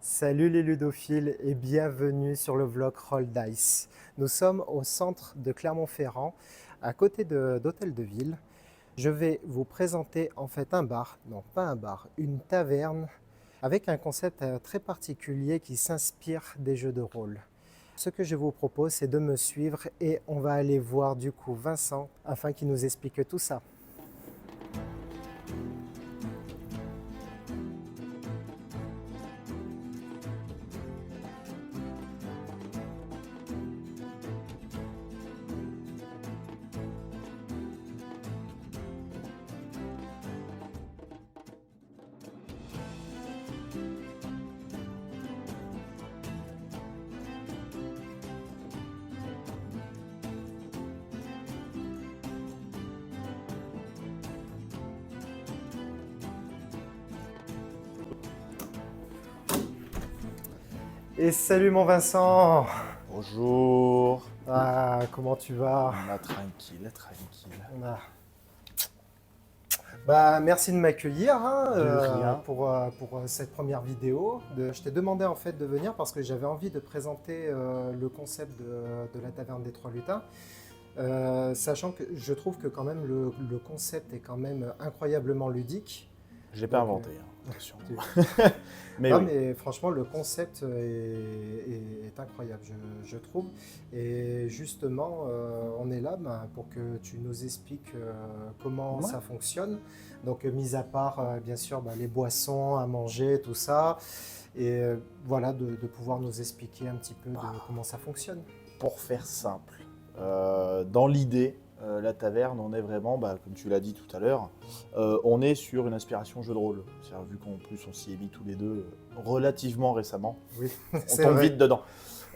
Salut les ludophiles et bienvenue sur le vlog Roll Dice. Nous sommes au centre de Clermont-Ferrand, à côté d'Hôtel de Ville. Je vais vous présenter en fait un bar, non pas un bar, une taverne avec un concept très particulier qui s'inspire des jeux de rôle. Ce que je vous propose, c'est de me suivre et on va aller voir du coup Vincent afin qu'il nous explique tout ça. Et salut mon Vincent. Bonjour. Ah, comment tu vas? Tranquille, tranquille. Ah. Bah, merci de m'accueillir De rien. pour cette première vidéo. Je t'ai demandé en fait de venir parce que j'avais envie de présenter le concept de la taverne des Trois Lutins. Sachant que je trouve que quand même le concept est quand même incroyablement ludique. J'ai pas Donc, inventé, hein, attention. tu- Mais Non, oui. mais franchement, le concept est incroyable, je trouve. Et justement, on est là pour que tu nous expliques comment Ouais. ça fonctionne. Donc, mis à part, bien sûr, les boissons à manger, tout ça. Et voilà, de pouvoir nous expliquer un petit peu de comment ça fonctionne. Pour faire simple, dans l'idée, la taverne, on est vraiment, comme tu l'as dit tout à l'heure, on est sur une inspiration jeu de rôle. C'est-à-dire, vu qu'en plus on s'y est mis tous les deux relativement récemment, Oui, on c'est tombe vrai. vite dedans.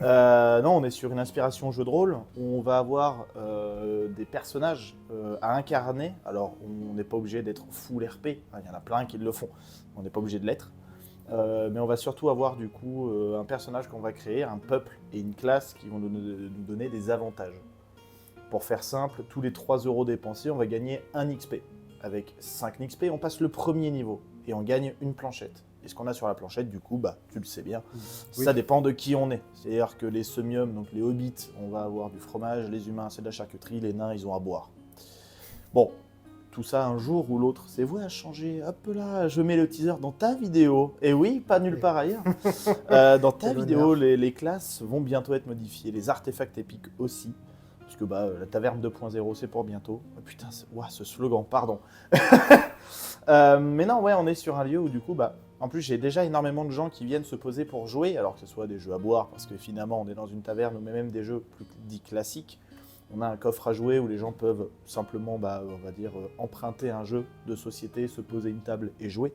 Non, on est sur une inspiration jeu de rôle. On va avoir des personnages à incarner. Alors, on n'est pas obligé d'être full RP. Hein, il y en a plein qui le font. On n'est pas obligé de l'être. Mais on va surtout avoir du coup un personnage qu'on va créer, un peuple et une classe qui vont nous donner des avantages. Pour faire simple, tous les 3 euros dépensés, on va gagner 1 XP. Avec 5 XP, on passe le premier niveau et on gagne une planchette. Et ce qu'on a sur la planchette, du coup, tu le sais bien, Oui. ça dépend de qui on est. C'est-à-dire que les semiums, donc les hobbits, on va avoir du fromage, les humains, c'est de la charcuterie, les nains, ils ont à boire. Bon, tout ça un jour ou l'autre, c'est voué à changer. Hop là, je mets le teaser dans ta vidéo. Et oui, pas nulle Oui. part ailleurs. Dans ta Quel vidéo, honneur. les classes vont bientôt être modifiées, les artefacts épiques aussi. Parce que la taverne 2.0, c'est pour bientôt. Oh, putain, ouah, ce slogan, pardon. Mais non, ouais, on est sur un lieu où du coup, en plus, j'ai déjà énormément de gens qui viennent se poser pour jouer, alors que ce soit des jeux à boire, parce que finalement, on est dans une taverne, ou même des jeux plus dits classiques. On a un coffre à jouer où les gens peuvent simplement, on va dire, emprunter un jeu de société, se poser une table et jouer.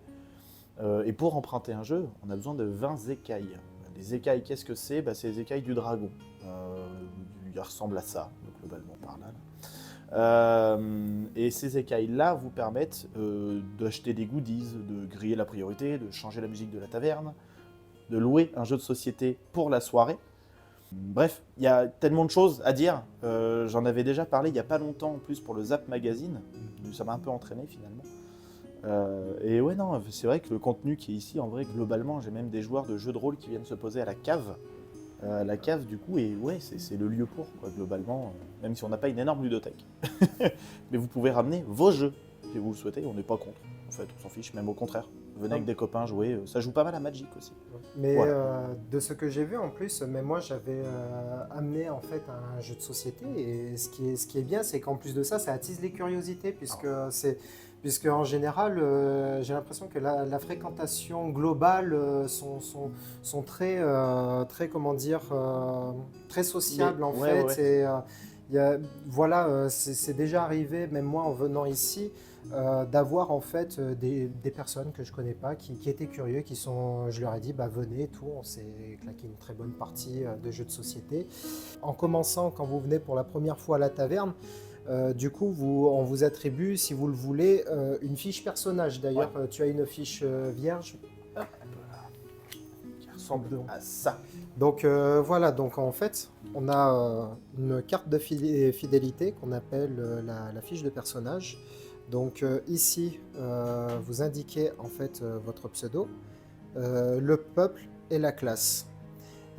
Et pour emprunter un jeu, on a besoin de 20 écailles. Les écailles, qu'est-ce que c'est? C'est les écailles du dragon. Il ressemble à ça, globalement parlant. Et ces écailles-là vous permettent d'acheter des goodies, de griller la priorité, de changer la musique de la taverne, de louer un jeu de société pour la soirée. Bref, il y a tellement de choses à dire. J'en avais déjà parlé il n'y a pas longtemps en plus pour le Zap Magazine. Ça m'a un peu entraîné finalement. Et ouais, non, c'est vrai que le contenu qui est ici, en vrai, globalement, j'ai même des joueurs de jeux de rôle qui viennent se poser à la cave. La cave, du coup, et ouais, c'est le lieu pour, quoi, globalement, même si on n'a pas une énorme ludothèque. Mais vous pouvez ramener vos jeux, si vous le souhaitez, on n'est pas contre. En fait, on s'en fiche, même au contraire. Venez avec des copains jouer, ça joue pas mal à Magic aussi. Mais Voilà. de ce que j'ai vu en plus, même moi j'avais amené en fait un jeu de société et ce qui est bien c'est qu'en plus de ça, ça attise les curiosités puisque en général j'ai l'impression que la fréquentation globale sont très, très comment dire, très sociables en Ouais, ouais, fait. ouais. Et, voilà, c'est déjà arrivé, même moi en venant ici, d'avoir en fait des personnes que je connais pas qui étaient curieux, qui sont, je leur ai dit venez, tout, on s'est claqué une très bonne partie de jeux de société. En commençant, quand vous venez pour la première fois à la taverne, du coup, on vous attribue, si vous le voulez, une fiche personnage. D'ailleurs, tu as une fiche vierge. Hop, qui ressemble Donc, à ça. donc voilà, donc en fait, on a une carte de fidélité qu'on appelle la fiche de personnage. Donc ici, vous indiquez en fait votre pseudo. le peuple et la classe.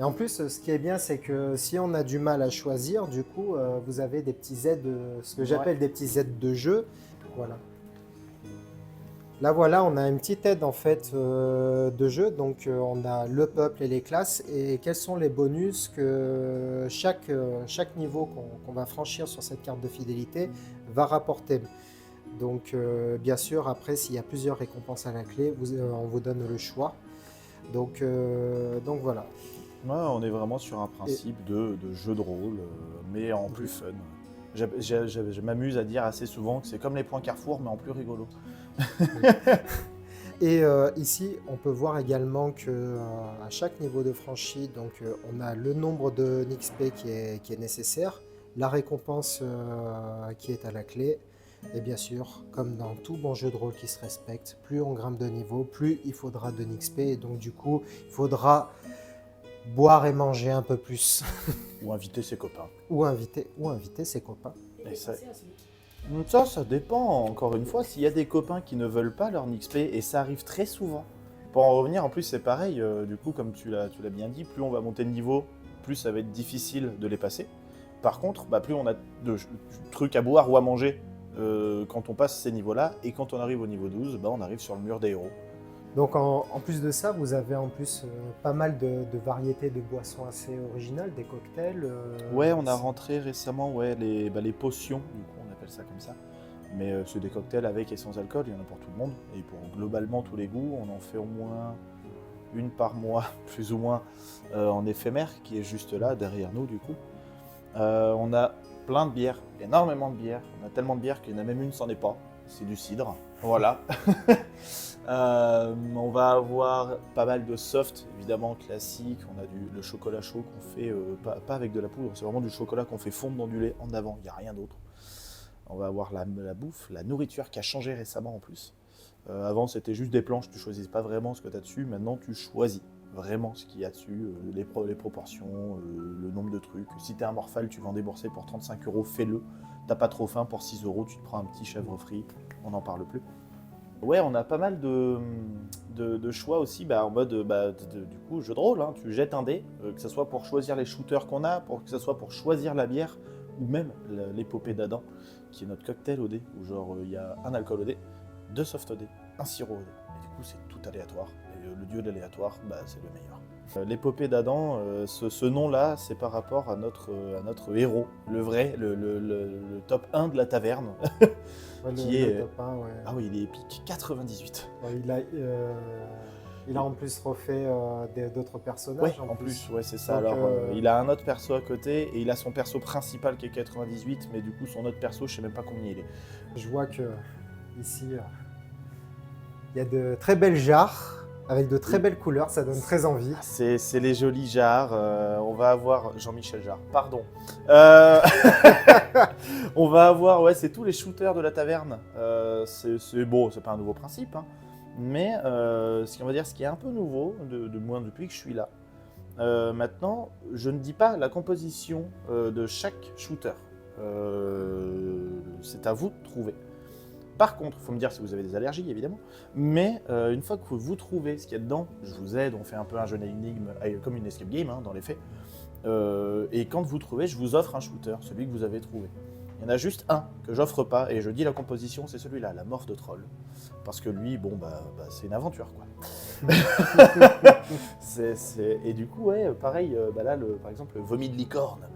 Et en plus, ce qui est bien, c'est que si on a du mal à choisir, du coup, vous avez des petits aides, ce que j'appelle des petits aides de jeu. Voilà. Là, voilà, on a une petite aide en fait de jeu. Donc, on a le peuple et les classes. Et quels sont les bonus que chaque niveau qu'on va franchir sur cette carte de fidélité va rapporter. Donc, bien sûr, après, s'il y a plusieurs récompenses à la clé, on vous donne le choix. Donc voilà. Ouais, on est vraiment sur un principe de jeu de rôle, mais en plus fun. Je m'amuse à dire assez souvent que c'est comme les points Carrefour, mais en plus rigolo. Et ici, on peut voir également que à chaque niveau de franchie, donc on a le nombre de NXP qui est nécessaire, la récompense qui est à la clé, et bien sûr, comme dans tout bon jeu de rôle qui se respecte, plus on grimpe de niveau, plus il faudra de NXP, et donc du coup, il faudra boire et manger un peu plus. Ou inviter ses copains. ou inviter ses copains. Et ça dépend, encore une fois, s'il y a des copains qui ne veulent pas leur NXP, et ça arrive très souvent. Pour en revenir, en plus c'est pareil, du coup comme tu l'as bien dit, plus on va monter de niveau, plus ça va être difficile de les passer. Par contre, plus on a de trucs à boire ou à manger quand on passe ces niveaux-là, et quand on arrive au niveau 12, on arrive sur le mur des héros. Donc en plus de ça, vous avez en plus pas mal de variétés de boissons assez originales, des cocktails. Ouais, on a rentré récemment les potions, du coup on appelle ça comme ça. Mais c'est des cocktails avec et sans alcool, il y en a pour tout le monde. Et pour globalement tous les goûts, on en fait au moins une par mois, plus ou moins, en éphémère, qui est juste là, derrière nous du coup. On a plein de bières, énormément de bières. On a tellement de bières qu'il y en a même une, c'en est pas. C'est du cidre, voilà. On va avoir pas mal de soft, évidemment classique. On a le chocolat chaud qu'on fait, pas avec de la poudre, c'est vraiment du chocolat qu'on fait fondre dans du lait en avant, il n'y a rien d'autre. On va avoir la bouffe, la nourriture qui a changé récemment en plus. Avant c'était juste des planches, tu choisis pas vraiment ce que tu as dessus, maintenant tu choisis vraiment ce qu'il y a dessus, les proportions, le nombre de trucs. Si t'es un morphale, tu vas en débourser pour 35 €, fais-le. T'as pas trop faim, pour 6 €, tu te prends un petit chèvre frit, on n'en parle plus. Ouais, on a pas mal de choix aussi, en mode du coup jeu de rôle, hein. Tu jettes un dé, que ce soit pour choisir les shooters qu'on a, que ce soit pour choisir la bière, ou même l'épopée d'Adam, qui est notre cocktail au dé, où genre il y a un alcool au dé, 2 soft au dé, un sirop au dé. Et du coup c'est tout aléatoire, et le dieu de l'aléatoire, c'est le meilleur. L'épopée d'Adam, ce nom-là, c'est par rapport à notre héros, le vrai, le top 1 de la taverne. Qui est... top 1, ouais. Ah oui, il est épique, 98. Ouais, il a en plus refait d'autres personnages. Ouais, en plus, ouais, c'est ça. Donc, alors, il a un autre perso à côté, et il a son perso principal qui est 98, mais du coup, son autre perso, je sais même pas combien il est. Je vois que ici, il y a de très belles jarres, avec de très belles couleurs, ça donne très envie. C'est les jolis jarres. On va avoir Jean-Michel Jarre, pardon. On va avoir, ouais, c'est tous les shooters de la taverne. C'est bon, c'est pas un nouveau principe, hein, mais ce qui est un peu nouveau, de moins depuis que je suis là. Maintenant, je ne dis pas la composition de chaque shooter. C'est à vous de trouver. Par contre, il faut me dire si vous avez des allergies, évidemment. Mais une fois que vous trouvez ce qu'il y a dedans, je vous aide, on fait un peu un jeu d'énigmes, comme une escape game, hein, dans les faits. Et quand vous trouvez, je vous offre un shooter, celui que vous avez trouvé. Il y en a juste un que j'offre pas, et je dis la composition, c'est celui-là, la morphe de troll. Parce que lui, c'est une aventure, quoi. Et du coup, ouais, pareil, là, par exemple, le vomi de licorne,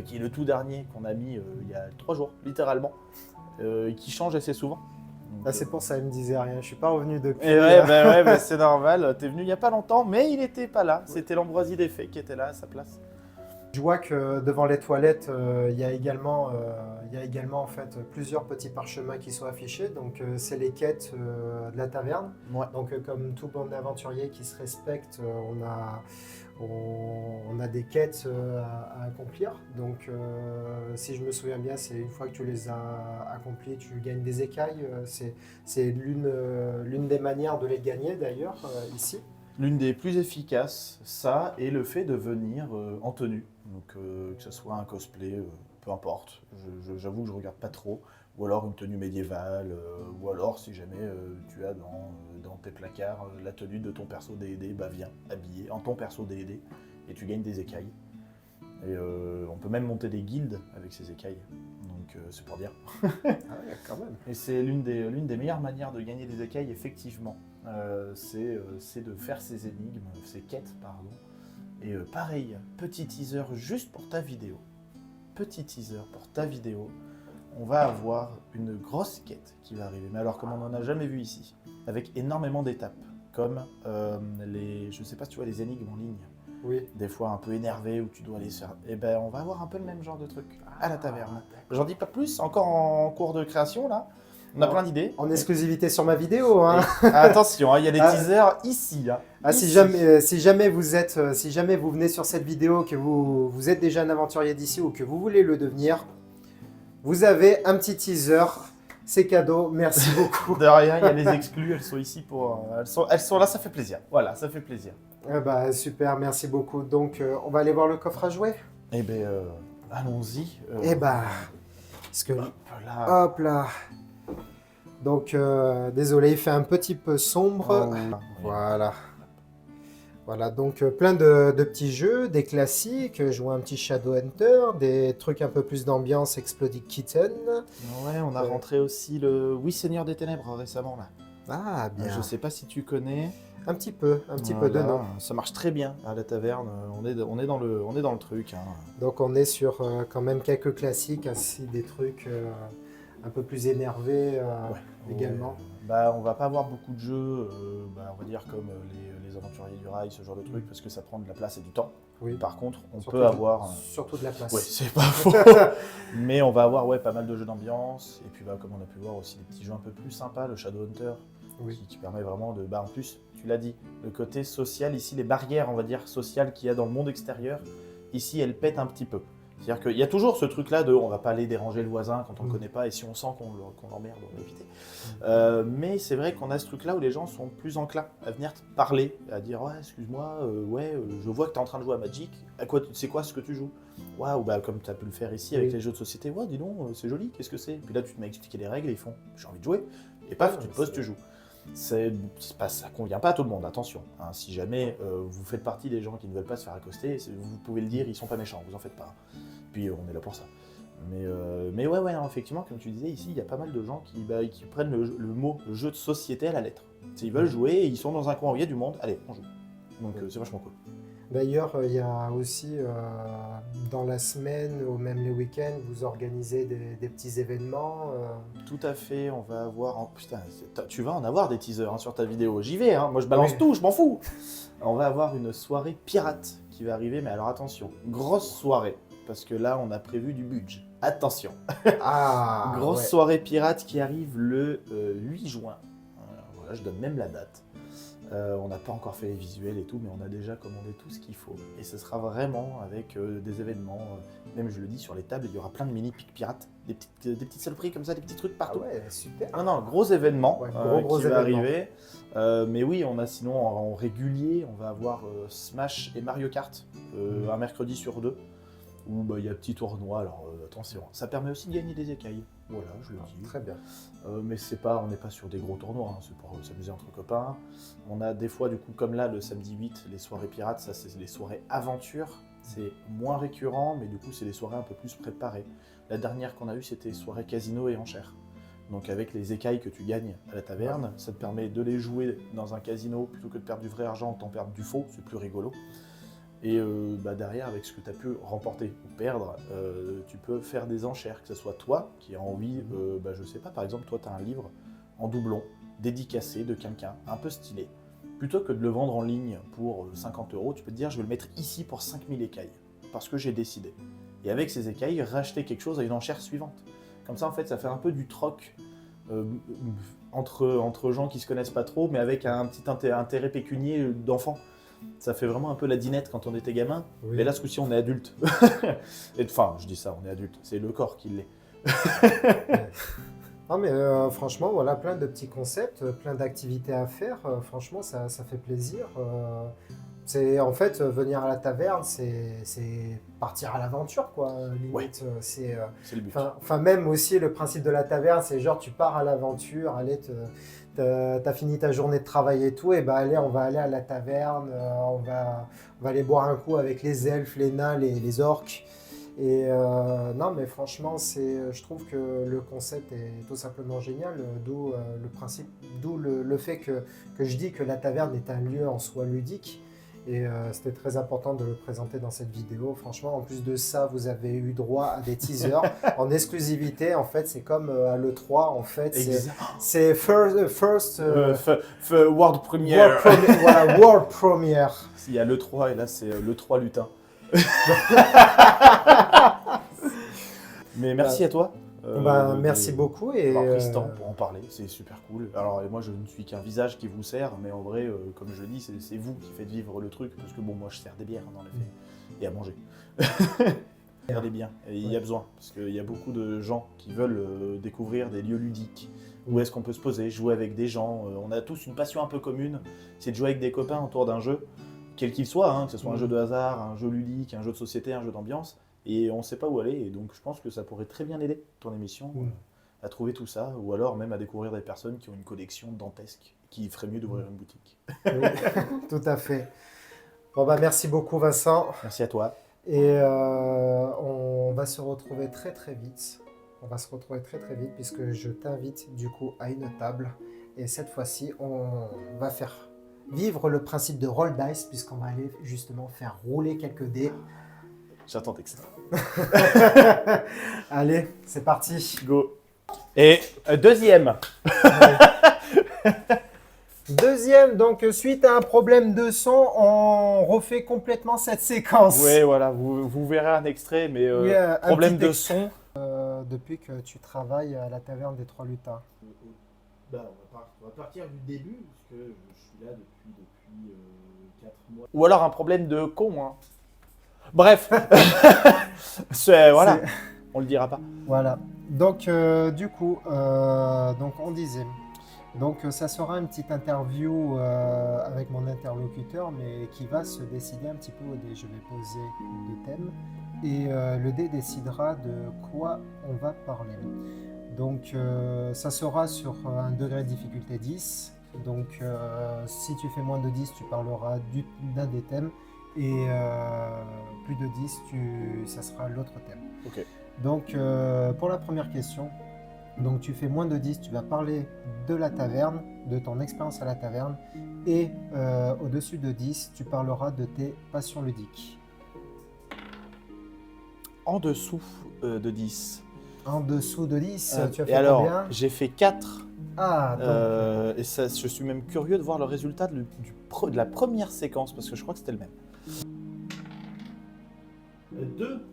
qui est le tout dernier qu'on a mis il y a 3 jours, littéralement. Qui change assez souvent. Donc, c'est pour ça, il me disait rien, je suis pas revenu depuis. Et ouais, c'est normal, t'es venu il y a pas longtemps, mais il était pas là, c'était l'Ambroisie des Fées qui était là à sa place. Je vois que devant les toilettes, il y a également en fait plusieurs petits parchemins qui sont affichés. Donc c'est les quêtes de la taverne. Ouais. Donc comme tout bon aventurier qui se respecte, on a des quêtes à accomplir. Donc si je me souviens bien, c'est une fois que tu les as accomplies, tu gagnes des écailles. C'est l'une des manières de les gagner d'ailleurs ici. L'une des plus efficaces, ça, et le fait de venir en tenue. Donc que ce soit un cosplay, peu importe. J'avoue que je regarde pas trop. ou alors une tenue médiévale, ou alors si jamais tu as dans tes placards la tenue de ton perso D&D, bah viens habillé en ton perso D&D et tu gagnes des écailles. Et on peut même monter des guildes avec ces écailles, donc c'est pour dire. Ah ouais, quand même. Et c'est l'une des meilleures manières de gagner des écailles, effectivement. C'est de faire ces énigmes, ces quêtes, pardon. Et pareil, petit teaser juste pour ta vidéo. Petit teaser pour ta vidéo. On va avoir une grosse quête qui va arriver. Mais alors, comme on n'en a jamais vu ici, avec énormément d'étapes, comme je sais pas si tu vois les énigmes en ligne. Oui. Des fois un peu énervé où tu dois aller faire. Et ben on va avoir un peu le même genre de truc à la taverne. J'en dis pas plus, encore en cours de création là. On a plein d'idées. En exclusivité sur ma vidéo. Hein. Attention, il y a des teasers ici. Si jamais vous venez sur cette vidéo, que vous êtes déjà un aventurier d'ici ou que vous voulez le devenir, vous avez un petit teaser. C'est cadeau, merci beaucoup. De rien, il y a les exclus, elles sont ici pour. Elles sont là, ça fait plaisir. Voilà, ça fait plaisir. Super, merci beaucoup. Donc, on va aller voir le coffre à jouer. Eh ben, allons-y. Parce que hop là. Hop là. Donc, désolé, il fait un petit peu sombre. Oui. Voilà. Voilà, donc plein de petits jeux, des classiques, jouer un petit Shadowhunter, des trucs un peu plus d'ambiance Exploding Kitten. Ouais, on a rentré aussi le Oui Seigneur des Ténèbres récemment là. Ah, bien. Je sais pas si tu connais. Un petit peu de nom. Ça marche très bien à la taverne, on est dans le truc. Hein. Donc on est sur quand même quelques classiques, ainsi des trucs un peu plus énervés également. On va pas avoir beaucoup de jeux, on va dire comme les Aventuriers du Rail, ce genre de trucs, parce que ça prend de la place et du temps. Oui. Par contre, on Surtout peut avoir... Surtout de la place. Oui, c'est pas faux. Mais on va avoir pas mal de jeux d'ambiance, et puis comme on a pu voir aussi des petits jeux un peu plus sympas, le Shadowhunter, qui permet vraiment de... en plus, tu l'as dit, le côté social, ici, les barrières, on va dire, sociales qu'il y a dans le monde extérieur, ici, elles pètent un petit peu. C'est-à-dire qu'il y a toujours ce truc-là de on va pas aller déranger le voisin quand on ne le connaît pas, et si on sent qu'on l'emmerde, on va éviter. Mais c'est vrai qu'on a ce truc-là où les gens sont plus enclins à venir te parler, à dire ouais, excuse-moi, je vois que tu es en train de jouer à Magic, c'est quoi ce que tu joues? Ouais, ou comme tu as pu le faire ici avec les jeux de société, ouais, dis donc, c'est joli, qu'est-ce que c'est? Puis là, tu te mets à expliquer les règles et ils font j'ai envie de jouer, et paf, tu te poses, tu joues. Ça convient pas à tout le monde, attention. Hein, si jamais vous faites partie des gens qui ne veulent pas se faire accoster, vous pouvez le dire, ils sont pas méchants, vous en faites pas. Puis on est là pour ça. Mais ouais, non, effectivement, comme tu disais, ici, il y a pas mal de gens qui prennent le mot jeu de société à la lettre. Ils veulent jouer, ils sont dans un coin où il y a du monde, allez, on joue. Donc c'est vachement cool. D'ailleurs, il y a aussi dans la semaine ou même les week-ends, vous organisez des petits événements. Tout à fait, on va avoir... Putain, tu vas en avoir des teasers sur ta vidéo, j'y vais, hein. Moi je balance tout, je m'en fous. On va avoir une soirée pirate qui va arriver, mais alors attention, grosse soirée, parce que là on a prévu du budget. Attention. Grosse soirée pirate qui arrive le 8 juin. Voilà, je donne même la date. On n'a pas encore fait les visuels et tout, mais on a déjà commandé tout ce qu'il faut. Et ce sera vraiment avec des événements, même je le dis, sur les tables, il y aura plein de mini pics pirates, des petites saloperies comme ça, des petits trucs partout. Ah ouais, super. Non, gros événement gros qui va arriver. Mais oui, on a sinon en régulier, on va avoir Smash et Mario Kart, un mercredi sur 2. Où il y a petit tournoi, alors attention, ça permet aussi de gagner des écailles. Voilà, je le dis. Très bien. Mais on n'est pas sur des gros tournois, hein, c'est pour s'amuser entre copains. On a des fois, du coup, comme là, le samedi 8, les soirées pirates, ça c'est les soirées aventure. C'est moins récurrent, mais du coup, c'est des soirées un peu plus préparées. La dernière qu'on a eue, c'était soirée casino et enchères. Donc avec les écailles que tu gagnes à la taverne, ça te permet de les jouer dans un casino plutôt que de perdre du vrai argent, t'en perdre du faux, c'est plus rigolo. Et derrière, avec ce que tu as pu remporter ou perdre, tu peux faire des enchères, que ce soit toi qui as envie, je sais pas, par exemple, toi tu as un livre en doublon, dédicacé de quelqu'un, un peu stylé. Plutôt que de le vendre en ligne pour 50 €, tu peux te dire je vais le mettre ici pour 5000 écailles, parce que j'ai décidé. Et avec ces écailles, racheter quelque chose à une enchère suivante. Comme ça, en fait, ça fait un peu du troc entre gens qui se connaissent pas trop, mais avec un petit intérêt pécunier d'enfant. Ça fait vraiment un peu la dinette quand on était gamin, mais là ce coup-ci on est adulte. Enfin, je dis ça, on est adulte, c'est le corps qui l'est. Non mais franchement, voilà, plein de petits concepts, plein d'activités à faire. Franchement, ça fait plaisir. C'est en fait venir à la taverne, c'est partir à l'aventure, quoi. Limite, Ouais. c'est C'est le but. enfin, même aussi le principe de la taverne, c'est genre tu pars à l'aventure, allez, t'as fini ta journée de travail et tout, et ben allez, on va aller à la taverne, on va aller boire un coup avec les elfes, les nains, les orques. Et non, mais franchement, je trouve que le concept est tout simplement génial, d'où le principe, d'où le fait que je dis que la taverne est un lieu en soi ludique. Et c'était très important de le présenter dans cette vidéo. Franchement, en plus de ça, vous avez eu droit à des teasers en exclusivité. En fait, c'est comme à l'E3. En fait, c'est first World Premiere. Voilà, world premiere. Il y a l'E3 et là c'est l'E3 lutin. Mais merci à toi. Merci beaucoup. Et d'avoir pris ce temps pour en parler, c'est super cool. Alors moi je ne suis qu'un visage qui vous sert, mais en vrai, comme je le dis, c'est vous qui faites vivre le truc, parce que bon, moi je sers des bières dans les faits, et à manger. Regardez bien, et il y a besoin, parce qu'il y a beaucoup de gens qui veulent découvrir des lieux ludiques. Où est-ce qu'on peut se poser, jouer avec des gens. On a tous une passion un peu commune, c'est de jouer avec des copains autour d'un jeu, quel qu'il soit, hein, que ce soit un jeu de hasard, un jeu ludique, un jeu de société, un jeu d'ambiance, et on ne sait pas où aller, et donc je pense que ça pourrait très bien aider ton émission à trouver tout ça, ou alors même à découvrir des personnes qui ont une collection dantesque, qui ferait mieux d'ouvrir une boutique. Oui, tout à fait. Bon, merci beaucoup, Vincent. Merci à toi. Et on va se retrouver très très vite. On va se retrouver très très vite puisque je t'invite du coup à une table. Et cette fois-ci, on va faire vivre le principe de roll dice puisqu'on va aller justement faire rouler quelques dés. J'attends texte. Allez, c'est parti. Go. Et deuxième. Deuxième, donc suite à un problème de son, on refait complètement cette séquence. Oui, voilà, vous verrez un extrait, mais Oui, problème de son. Depuis que tu travailles à la taverne des Trois Lutins. On va partir du début, parce que je suis là depuis 4 mois. Ou alors un problème de con, hein. Bref, voilà, on le dira pas. Voilà. Donc, du coup, donc on disait. Donc, ça sera une petite interview avec mon interlocuteur, mais qui va se décider un petit peu au dé. Je vais poser deux thèmes et le dé décidera de quoi on va parler. Donc, ça sera sur un degré de difficulté 10. Donc, si tu fais moins de 10, tu parleras d'un des thèmes. Et plus de 10, ça sera l'autre thème. Ok. Donc, pour la première question, donc tu fais moins de 10, tu vas parler de la taverne, de ton expérience à la taverne. Et au-dessus de 10, tu parleras de tes passions ludiques. En dessous de 10. En dessous de 10, tu as fait et alors, combien? j'ai fait 4. Ah, donc... et ça, je suis même curieux de voir le résultat de la première séquence, parce que je crois que c'était le même. 2.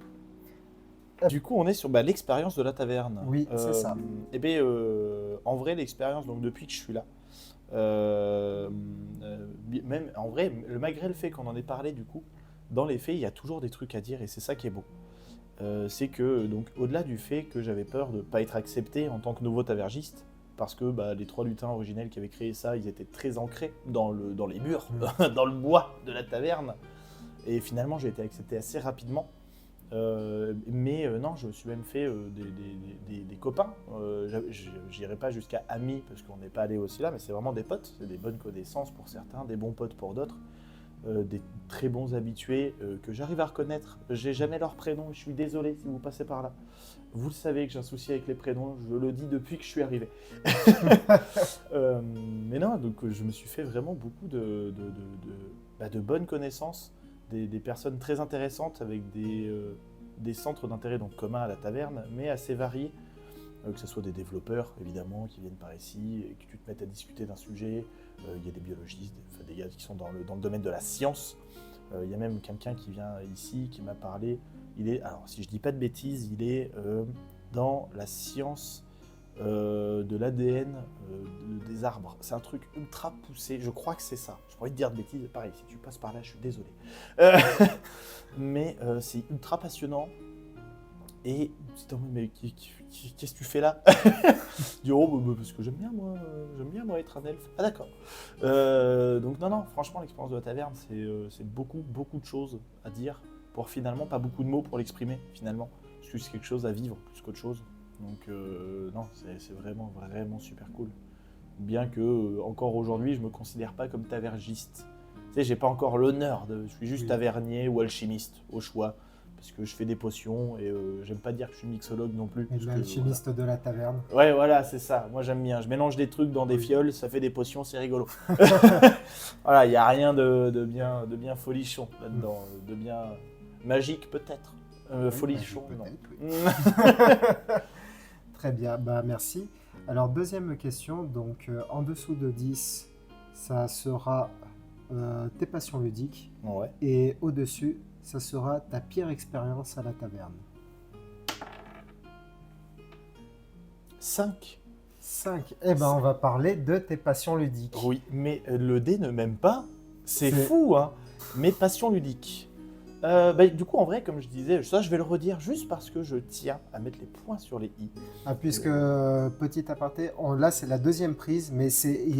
Du coup, on est sur l'expérience de la taverne. Oui, c'est ça. Eh bien, en vrai, l'expérience, donc depuis que je suis là, même en vrai, malgré le fait qu'on en ait parlé, du coup, dans les faits, il y a toujours des trucs à dire, et c'est ça qui est beau. C'est que, donc, au-delà du fait que j'avais peur de ne pas être accepté en tant que nouveau tavergiste, parce que les trois lutins originels qui avaient créé ça, ils étaient très ancrés dans les murs, dans le bois de la taverne, et finalement, j'ai été accepté assez rapidement. Mais non, je me suis même fait des copains. J'irai pas jusqu'à amis parce qu'on n'est pas allé aussi là, mais c'est vraiment des potes, c'est des bonnes connaissances pour certains, des bons potes pour d'autres, des très bons habitués que j'arrive à reconnaître. J'ai jamais leur prénom, je suis désolé si vous passez par là. Vous le savez que j'ai un souci avec les prénoms, je le dis depuis que je suis arrivé. Mais non, donc je me suis fait vraiment beaucoup de bonnes connaissances. Des personnes très intéressantes avec des centres d'intérêt donc communs à la taverne, mais assez variés, que ce soit des développeurs évidemment qui viennent par ici et que tu te mettes à discuter d'un sujet. Il y a des biologistes, des gars qui sont dans le domaine de la science. Il y a même quelqu'un qui vient ici qui m'a parlé. Alors si je dis pas de bêtises, il est dans la science de l'ADN des arbres. C'est un truc ultra poussé, je crois que c'est ça. Je pourrais te dire de bêtises, pareil, si tu passes par là, je suis désolé. Mais c'est ultra passionnant. Et tu te dis, mais qu'est-ce que tu fais là? Je dis, oh, parce que j'aime bien moi être un elfe. Ah d'accord. Donc non, franchement l'expérience de la taverne, c'est beaucoup de choses à dire pour finalement pas beaucoup de mots pour l'exprimer finalement. Parce que c'est quelque chose à vivre plus qu'autre chose. Donc non, c'est vraiment super cool. Bien que encore aujourd'hui je me considère pas comme tavergiste. Tu sais, j'ai pas encore l'honneur je suis juste tavernier ou alchimiste au choix. Parce que je fais des potions et j'aime pas dire que je suis mixologue non plus. Et l'alchimiste de la taverne. Ouais, voilà, c'est ça. Moi, j'aime bien. Je mélange des trucs dans des fioles, ça fait des potions, c'est rigolo. Voilà, il n'y a rien de bien folichon là-dedans, de bien magique peut-être. Folichon, non. Oui. Très bien, bah merci. Alors, deuxième question, donc en dessous de 10, ça sera tes passions ludiques. Ouais. Et au-dessus, ça sera ta pire expérience à la taverne. 5. 5. Eh ben, on va parler de tes passions ludiques. Oui, mais le dé ne m'aime pas. C'est fou, hein. Mes passions ludiques. Du coup, en vrai, comme je disais, ça, je vais le redire juste parce que je tiens à mettre les points sur les i. Ah, puisque, petit aparté, là, c'est la deuxième prise, mais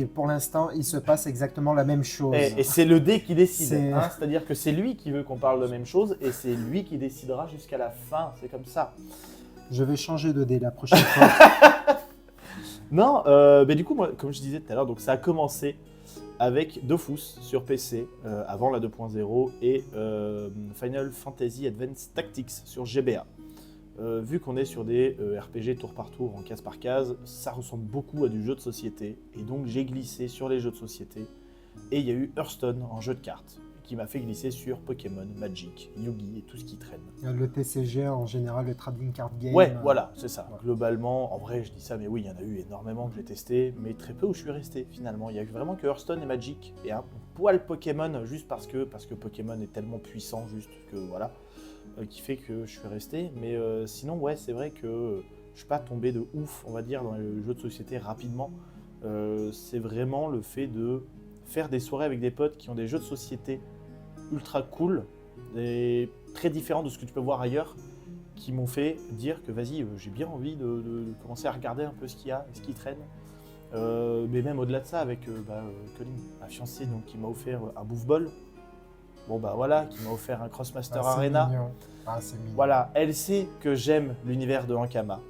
pour l'instant, il se passe exactement la même chose. Et c'est le dé qui décide. Hein, c'est-à-dire que c'est lui qui veut qu'on parle de la même chose et c'est lui qui décidera jusqu'à la fin. C'est comme ça. Je vais changer de dé la prochaine fois. Non, du coup, moi, comme je disais tout à l'heure, donc ça a commencé avec Dofus sur PC, avant la 2.0, et Final Fantasy Advanced Tactics sur GBA. Vu qu'on est sur des RPG tour par tour, en case par case, ça ressemble beaucoup à du jeu de société, et donc j'ai glissé sur les jeux de société, et il y a eu Hearthstone en jeu de cartes, qui m'a fait glisser sur Pokémon, Magic, Yu-Gi et tout ce qui traîne. Le TCG en général, le Trading Card Game. Ouais, voilà, c'est ça. Ouais. Globalement, en vrai, je dis ça, mais oui, il y en a eu énormément que j'ai testé, mais très peu où je suis resté finalement. Il y a vraiment que Hearthstone et Magic, et un poil Pokémon, juste parce que Pokémon est tellement puissant, juste que voilà, qui fait que je suis resté. Mais sinon, ouais, c'est vrai que je suis pas tombé de ouf, on va dire, dans les jeux de société rapidement. C'est vraiment le fait de faire des soirées avec des potes qui ont des jeux de société ultra cool, et très différents de ce que tu peux voir ailleurs, qui m'ont fait dire que vas-y, j'ai bien envie de commencer à regarder un peu ce qu'il y a, ce qui traîne. Mais même au-delà de ça, avec Colin, ma fiancée, donc, qui m'a offert un bouffe-ball. Bon bah voilà, qui m'a offert un Crossmaster Arena. Mignon. Ah, c'est mignon. Voilà, elle sait que j'aime l'univers de Ankama.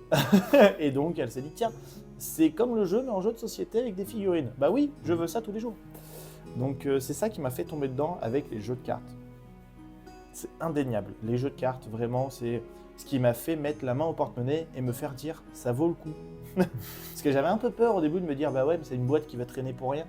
Et donc elle s'est dit, tiens, c'est comme le jeu, mais en jeu de société avec des figurines. Bah oui, je veux ça tous les jours. Donc c'est ça qui m'a fait tomber dedans avec les jeux de cartes. C'est indéniable. Les jeux de cartes, vraiment, c'est ce qui m'a fait mettre la main au porte-monnaie et me faire dire ça vaut le coup. Parce que j'avais un peu peur au début de me dire bah ouais, mais c'est une boîte qui va traîner pour rien.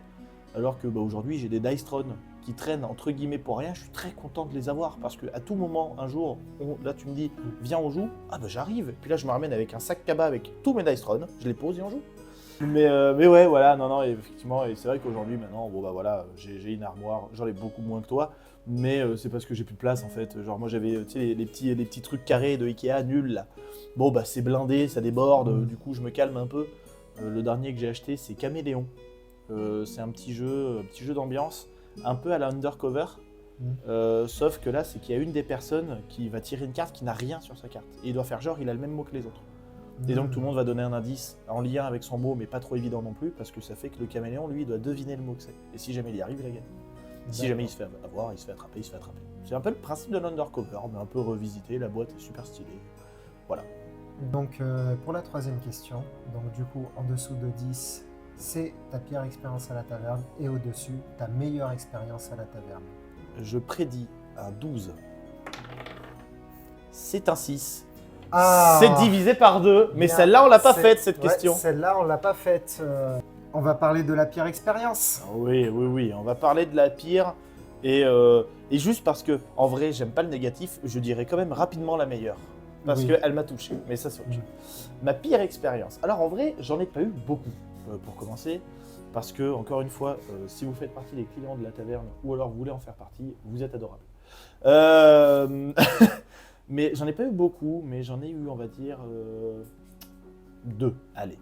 Alors que aujourd'hui, j'ai des Dice Throne qui traînent entre guillemets pour rien. Je suis très content de les avoir parce qu'à tout moment, un jour, là tu me dis viens, on joue. Ah bah j'arrive. Et puis là, je me ramène avec un sac cabas avec tous mes Dice Throne. Je les pose et on joue. Mais ouais, voilà, non, effectivement, et c'est vrai qu'aujourd'hui, maintenant, bon bah voilà, j'ai une armoire, j'en ai beaucoup moins que toi, mais c'est parce que j'ai plus de place en fait. Genre moi j'avais, tu sais, les petits trucs carrés de Ikea nuls là. Bon bah c'est blindé, ça déborde, du coup je me calme un peu. Le dernier que j'ai acheté, c'est Caméléon. C'est un petit jeu d'ambiance, un peu à la Undercover. Sauf que là, c'est qu'il y a une des personnes qui va tirer une carte qui n'a rien sur sa carte. Et il doit faire genre, il a le même mot que les autres. Et donc tout le monde va donner un indice en lien avec son mot, mais pas trop évident non plus, parce que ça fait que le caméléon, lui, il doit deviner le mot que c'est. Et si jamais il y arrive, il a gagné. Si jamais il se fait avoir, il se fait attraper, C'est un peu le principe de l'Undercover, mais un peu revisité, la boîte est super stylée. Voilà. Donc pour la troisième question, donc du coup en dessous de 10, c'est ta pire expérience à la taverne, et au-dessus, ta meilleure expérience à la taverne. Je prédis un 12. C'est un 6. Ah, c'est divisé par 2, mais bien, celle-là, on l'a pas faite, cette question. Celle-là, on l'a pas faite. On va parler de la pire expérience. Oui, on va parler de la pire. Et juste parce que, en vrai, j'aime pas le négatif, je dirais quand même rapidement la meilleure. Parce qu'elle m'a touché, mais ça c'est autre chose. Ma pire expérience. Alors en vrai, j'en ai pas eu beaucoup, pour commencer. Parce que, encore une fois, si vous faites partie des clients de la taverne, ou alors vous voulez en faire partie, vous êtes adorables. Mais j'en ai pas eu beaucoup, mais j'en ai eu, on va dire, 2. Allez.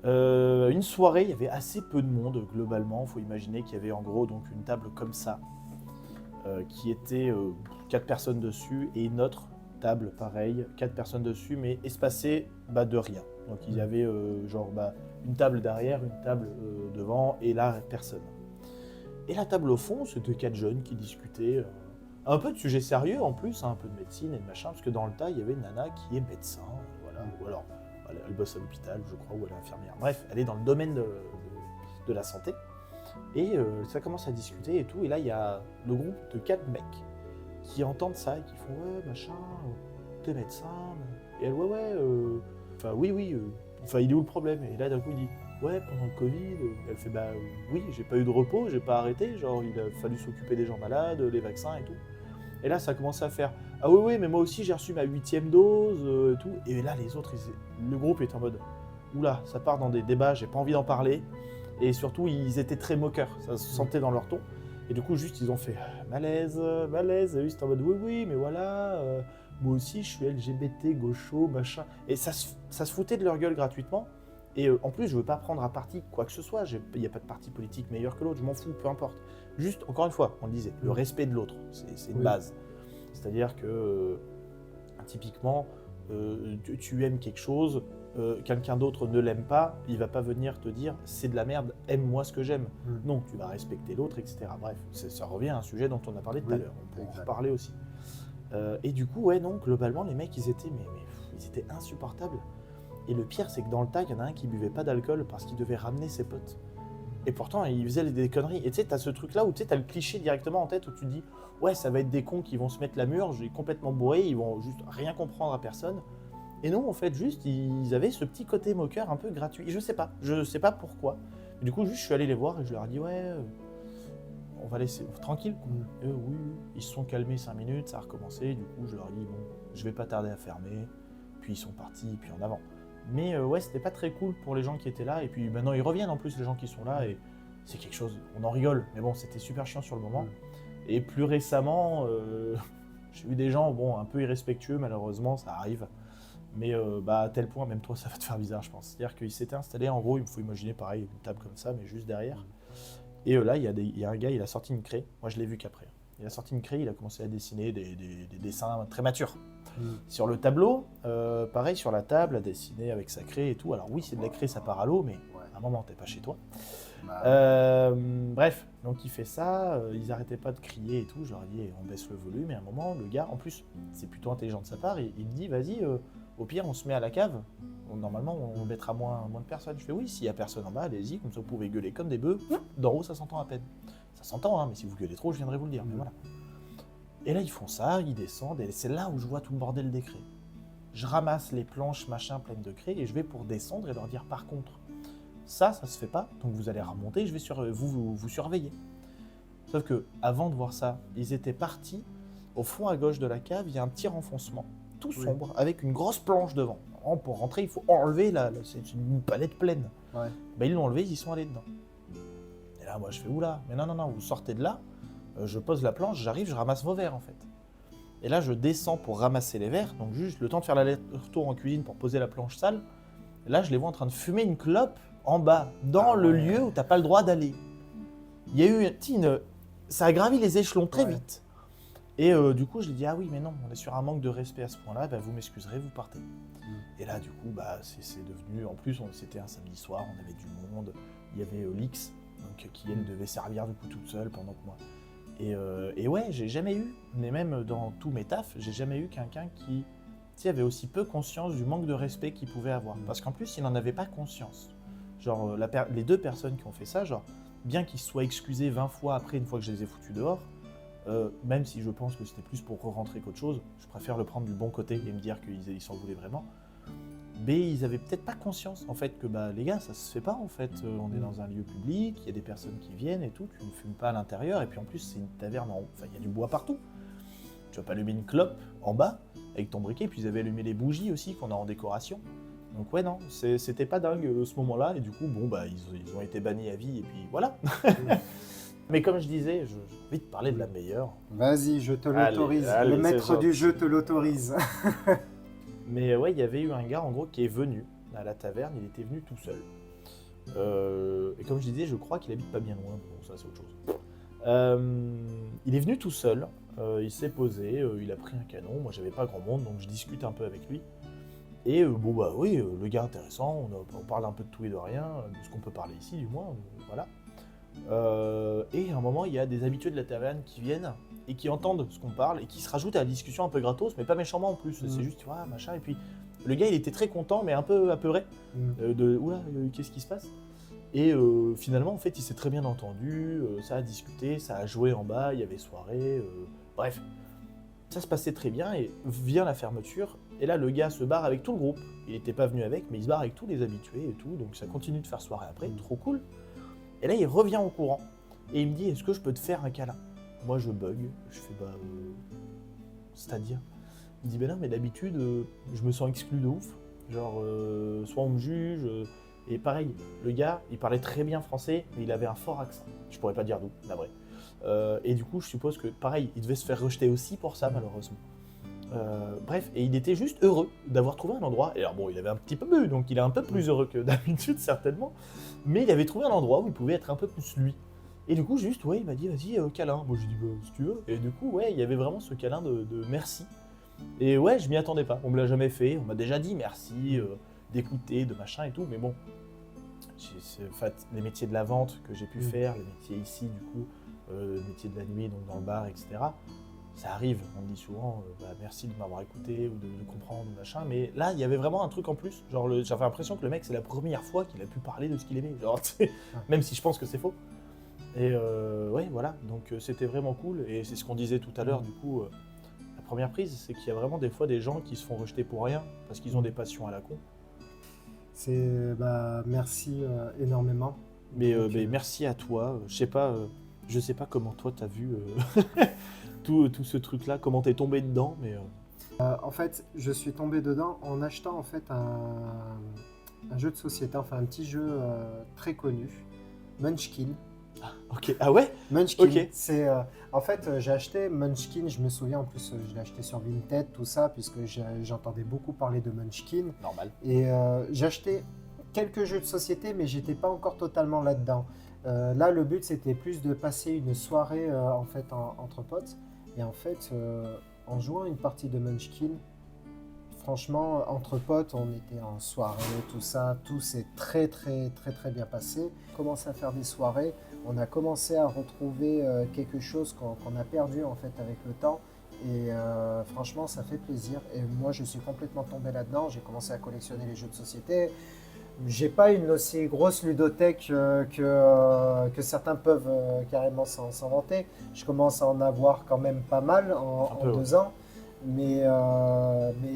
Une soirée, il y avait assez peu de monde, globalement. Il faut imaginer qu'il y avait en gros donc, une table comme ça, qui était 4 personnes dessus, et une autre table, pareil, 4 personnes dessus, mais espacées de rien. Donc il y avait une table derrière, une table devant, et là, personne. Et la table au fond, c'était 4 jeunes qui discutaient un peu de sujets sérieux en plus, un peu de médecine et de machin, parce que dans le tas, il y avait une nana qui est médecin, voilà, ou alors elle bosse à l'hôpital, je crois, ou elle est infirmière. Bref, elle est dans le domaine de la santé. Et ça commence à discuter et tout, et là, il y a le groupe de 4 mecs qui entendent ça et qui font « Ouais, machin, t'es médecin ?» Et elle « Ouais, il est où le problème ?» Et là, d'un coup, il dit « Ouais, pendant le Covid, elle fait bah oui, j'ai pas eu de repos, j'ai pas arrêté, genre il a fallu s'occuper des gens malades, les vaccins et tout. Et là, ça commence à faire ah oui, mais moi aussi j'ai reçu ma 8e dose et tout. Et là, les autres, le groupe est en mode oula, ça part dans des débats, j'ai pas envie d'en parler. Et surtout, ils étaient très moqueurs, ça se sentait dans leur ton. Et du coup, juste ils ont fait malaise. Et eux, c'était en mode oui, mais voilà, moi aussi je suis LGBT, gaucho, machin. Et ça se foutait de leur gueule gratuitement. Et en plus, je veux pas prendre à parti quoi que ce soit, il n'y a pas de parti politique meilleur que l'autre, je m'en fous, peu importe. Juste, encore une fois, on le disait, le respect de l'autre, c'est une base. C'est-à-dire que, typiquement, tu aimes quelque chose, quelqu'un d'autre ne l'aime pas, il va pas venir te dire c'est de la merde, aime-moi ce que j'aime. Non, tu vas respecter l'autre, etc. Bref, ça revient à un sujet dont on a parlé tout à l'heure, on peut en reparler aussi. Et du coup, non, globalement, les mecs, ils étaient insupportables. Et le pire, c'est que dans le tas, il y en a un qui buvait pas d'alcool parce qu'il devait ramener ses potes. Et pourtant, il faisait des conneries. Et tu sais, t'as ce truc-là où tu sais, t'as le cliché directement en tête où tu te dis ouais, ça va être des cons qui vont se mettre la murge, complètement bourrés, ils vont juste rien comprendre à personne. Et non, en fait, juste, ils avaient ce petit côté moqueur un peu gratuit. Je sais pas pourquoi. Et du coup, juste, je suis allé les voir et je leur ai dit ouais, on va laisser tranquille. Et oui, ils se sont calmés 5 minutes, ça a recommencé. Du coup, je leur ai dit bon, je vais pas tarder à fermer. Puis ils sont partis, puis en avant. Mais c'était pas très cool pour les gens qui étaient là. Et puis maintenant, ils reviennent en plus, les gens qui sont là. Et c'est quelque chose, on en rigole. Mais bon, c'était super chiant sur le moment. Et plus récemment, j'ai vu des gens un peu irrespectueux, malheureusement, ça arrive. Mais à tel point, même toi, ça va te faire bizarre, je pense. C'est-à-dire qu'ils s'étaient installés, en gros, il faut imaginer pareil, une table comme ça, mais juste derrière. Et là, il y a un gars, il a sorti une craie. Moi, je l'ai vu qu'après. Il a sorti une craie, il a commencé à dessiner des dessins très matures. Sur le tableau, pareil, sur la table, à dessiner avec sa craie et tout. Alors oui, c'est de la craie, ça part à l'eau, mais à un moment, t'es pas chez toi. Bref, donc il fait ça, ils arrêtaient pas de crier et tout. Je leur ai dit, on baisse le volume. Et à un moment, le gars, en plus, c'est plutôt intelligent de sa part, il me dit, vas-y, au pire, on se met à la cave. Normalement, on mettra moins de personnes. Je fais, oui, s'il y a personne en bas, allez-y, comme ça vous pouvez gueuler comme des bœufs. D'en haut, ça s'entend à peine. Ça s'entend, hein, mais si vous gueulez trop, je viendrai vous le dire. Mais voilà. Et là, ils font ça, ils descendent, et c'est là où je vois tout le bordel des craies. Je ramasse les planches, machin, pleines de craies, et je vais pour descendre et leur dire, par contre, ça se fait pas, donc vous allez remonter, je vais vous surveiller. Sauf que, avant de voir ça, ils étaient partis, au fond à gauche de la cave, il y a un petit renfoncement, tout sombre, avec une grosse planche devant. Pour rentrer, il faut enlever, c'est une palette pleine. Ouais. Ils l'ont enlevé, ils y sont allés dedans. Et là, moi, je fais, oula, mais non, vous sortez de là, je pose la planche, j'arrive, je ramasse vos verres en fait. Et là, je descends pour ramasser les verres, donc juste le temps de faire l'aller-retour en cuisine pour poser la planche sale. Et là, je les vois en train de fumer une clope en bas, dans le lieu où t'as pas le droit d'aller. Il y a eu ça a gravi les échelons très vite. Et du coup, je lui dis ah oui, mais non, on est sur un manque de respect à ce point-là, vous m'excuserez, vous partez. Et là, du coup, c'est devenu, en plus, c'était un samedi soir, on avait du monde, il y avait Lix, donc, qui elle devait servir du coup toute seule pendant que moi. Et ouais, j'ai jamais eu, mais même dans tous mes tafs, j'ai jamais eu quelqu'un qui avait aussi peu conscience du manque de respect qu'il pouvait avoir. Parce qu'en plus, il n'en avait pas conscience. Genre, les 2 personnes qui ont fait ça, genre, bien qu'ils se soient excusés 20 fois après, une fois que je les ai foutus dehors, même si je pense que c'était plus pour re-rentrer qu'autre chose, je préfère le prendre du bon côté et me dire qu'ils s'en voulaient vraiment. Mais ils avaient peut-être pas conscience en fait que les gars, ça se fait pas en fait. On est dans un lieu public, il y a des personnes qui viennent et tout, tu ne fumes pas à l'intérieur, et puis en plus c'est une taverne, il y a du bois partout. Tu vas pas allumer une clope en bas avec ton briquet, puis ils avaient allumé les bougies aussi qu'on a en décoration. Donc ouais non, c'était pas dingue ce moment-là, et du coup ils ont été bannis à vie, et puis voilà. Mais comme je disais, j'ai envie de parler de la meilleure. Vas-y, je te l'autorise. Le maître du jeu te l'autorise. Mais ouais, il y avait eu un gars en gros qui est venu à la taverne, il était venu tout seul. Et comme je disais, je crois qu'il habite pas bien loin, bon ça c'est autre chose. Il est venu tout seul, Il s'est posé, il a pris un canon. Moi, j'avais pas grand monde, donc je discute un peu avec lui. Et bon, bah oui, le gars intéressant, on parle un peu de tout et de rien, de ce qu'on peut parler ici, du moins, voilà. Et à un moment, il y a des habitués de la taverne qui viennent et qui entendent ce qu'on parle et qui se rajoutent à la discussion un peu gratos, mais pas méchamment en plus. C'est juste, tu vois, machin. Et puis, le gars, il était très content, mais un peu apeuré de oula, qu'est-ce qui se passe? Et finalement, en fait, il s'est très bien entendu, ça a discuté, ça a joué en bas, il y avait soirée, bref. Ça se passait très bien et vient la fermeture. Et là, le gars se barre avec tout le groupe. Il n'était pas venu avec, mais il se barre avec tous les habitués et tout. Donc ça continue de faire soirée après, trop cool. Et là, il revient au courant. Et il me dit, est-ce que je peux te faire un câlin? Moi, je bug. Je fais, bah... c'est-à-dire? Il me dit, ben non, mais d'habitude, je me sens exclu de ouf. Genre, soit on me juge... Et pareil, le gars, il parlait très bien français, mais il avait un fort accent. Je pourrais pas dire d'où, la vraie. Et du coup, je suppose que, pareil, il devait se faire rejeter aussi pour ça, malheureusement. Bref, et il était juste heureux d'avoir trouvé un endroit. Et alors bon, il avait un petit peu bu, donc il est un peu plus heureux que d'habitude, certainement. Mais il avait trouvé un endroit où il pouvait être un peu plus lui. Et du coup, juste, ouais, il m'a dit, vas-y, câlin. Moi, j'ai dit, bah, si tu veux. Et du coup, ouais, il y avait vraiment ce câlin de merci. Et ouais, je m'y attendais pas. On me l'a jamais fait. On m'a déjà dit merci, d'écouter, de machin et tout. Mais bon, en fait, les métiers de la vente que j'ai pu faire, les métiers ici, du coup, le métier de la nuit, donc dans le bar, etc. Ça arrive, on me dit souvent bah, merci de m'avoir écouté ou de comprendre, machin, mais là il y avait vraiment un truc en plus. Genre, j'avais l'impression que le mec, c'est la première fois qu'il a pu parler de ce qu'il aimait, genre, même si je pense que c'est faux. Et ouais, voilà, donc c'était vraiment cool, et c'est ce qu'on disait tout à l'heure, du coup, la première prise, c'est qu'il y a vraiment des fois des gens qui se font rejeter pour rien parce qu'ils ont des passions à la con. Merci énormément. Mais merci à toi, je sais pas comment toi t'as vu tout ce truc-là, comment t'es tombé dedans, mais... En fait, je suis tombé dedans en achetant en fait un jeu de société, enfin un petit jeu très connu, Munchkin. Ok, ah ouais? Munchkin, Ok. c'est... en fait, j'ai acheté Munchkin, je me souviens en plus, je l'ai acheté sur Vinted, tout ça, puisque j'entendais beaucoup parler de Munchkin. Normal. Et j'ai acheté quelques jeux de société, mais j'étais pas encore totalement là-dedans. Là, le but, c'était plus de passer une soirée en fait, entre potes. Et en fait, en jouant une partie de Munchkin, franchement, entre potes, on était en soirée, tout ça, tout s'est très bien passé. On a commencé à faire des soirées, on a commencé à retrouver quelque chose qu'on a perdu en fait avec le temps. Et franchement, ça fait plaisir. Et moi, je suis complètement tombé là-dedans. J'ai commencé à collectionner les jeux de société. J'ai pas une aussi grosse ludothèque que certains peuvent carrément s'en vanter. Je commence à en avoir quand même pas mal en 2 ans. Mais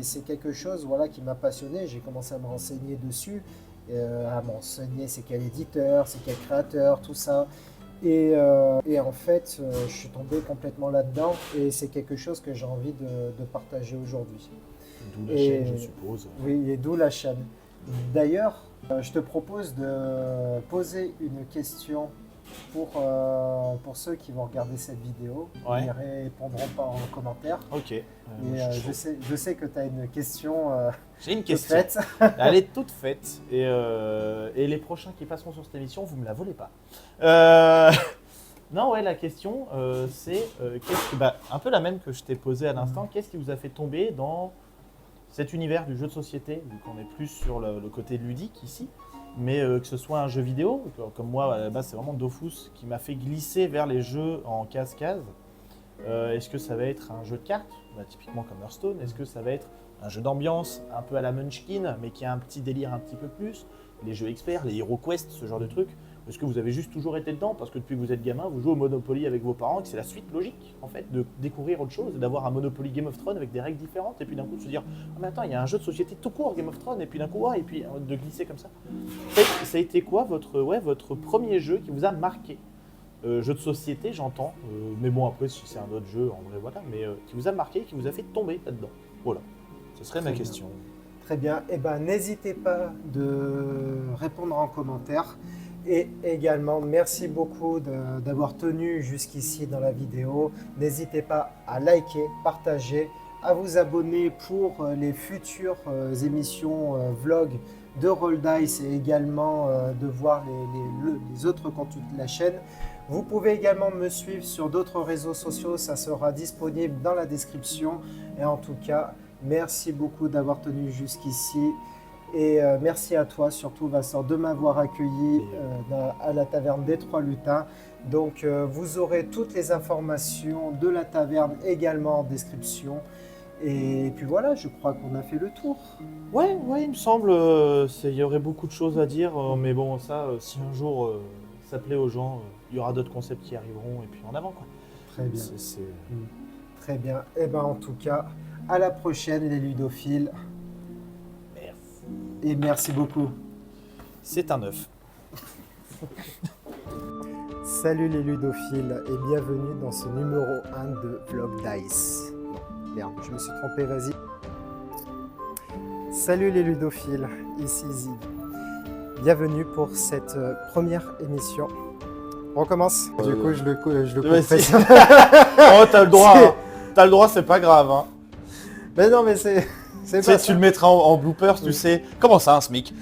c'est quelque chose voilà, qui m'a passionné. J'ai commencé à me renseigner dessus, à me renseigner c'est quel éditeur, c'est quel créateur, tout ça. Et en fait, je suis tombé complètement là-dedans et c'est quelque chose que j'ai envie de partager aujourd'hui. D'où la chaîne, je suppose. Oui, et d'où la chaîne. D'ailleurs, je te propose de poser une question pour ceux qui vont regarder cette vidéo. Ouais. Ils ne répondront pas en commentaire. Ok. Je sais que tu as une question. J'ai une question. Faite. Elle est toute faite. Et les prochains qui passeront sur cette émission, vous ne me la volez pas. Non, ouais, la question, c'est un peu la même que je t'ai posée à l'instant. Qu'est-ce qui vous a fait tomber dans cet univers du jeu de société, vu qu'on est plus sur le côté ludique ici, mais que ce soit un jeu vidéo, comme moi, à la base, c'est vraiment Dofus qui m'a fait glisser vers les jeux en case-case. Est-ce que ça va être un jeu de cartes, typiquement comme Hearthstone? Est-ce que ça va être un jeu d'ambiance, un peu à la Munchkin, mais qui a un petit délire un petit peu plus? Les jeux experts, les Hero Quest, ce genre de trucs. Est-ce que vous avez juste toujours été dedans parce que depuis que vous êtes gamin, vous jouez au Monopoly avec vos parents et que c'est la suite logique, en fait, de découvrir autre chose, d'avoir un Monopoly Game of Thrones avec des règles différentes et puis d'un coup de se dire « Ah mais attends, il y a un jeu de société tout court Game of Thrones » et puis d'un coup, et puis de glisser comme ça. Ça a été quoi votre premier jeu qui vous a marqué? Jeu de société, j'entends, mais bon, après, si c'est un autre jeu, en vrai, voilà, mais qui vous a marqué, qui vous a fait tomber là-dedans. Voilà, ce serait ma question. Très bien, et n'hésitez pas de répondre en commentaire. Et également, merci beaucoup d'avoir tenu jusqu'ici dans la vidéo. N'hésitez pas à liker, partager, à vous abonner pour les futures émissions vlog de Roll Dice et également de voir les autres contenus de la chaîne. Vous pouvez également me suivre sur d'autres réseaux sociaux, ça sera disponible dans la description. Et en tout cas, merci beaucoup d'avoir tenu jusqu'ici. Et merci à toi, surtout Vincent, de m'avoir accueilli à la taverne des Trois Lutins. Donc vous aurez toutes les informations de la taverne également en description. Et puis voilà, je crois qu'on a fait le tour. Ouais, il me semble, il y aurait beaucoup de choses à dire, mais bon, ça, si un jour ça plaît aux gens, il y aura d'autres concepts qui arriveront, et puis en avant, quoi. Très bien. Très bien. Et ben en tout cas, à la prochaine les ludophiles. Merci. Et merci beaucoup. C'est un œuf. Salut les ludophiles et bienvenue dans ce numéro 1 de Vlog Dice. Non, merde, je me suis trompé, vas-y. Salut les ludophiles, ici Zig. Bienvenue pour cette première émission. On recommence. Du coup, je le couperai. Oh, t'as le droit, hein. T'as le droit, c'est pas grave. Hein. Mais non, mais c'est Tu sais, tu le mettras en bloopers, tu sais. Comment ça, un SMIC?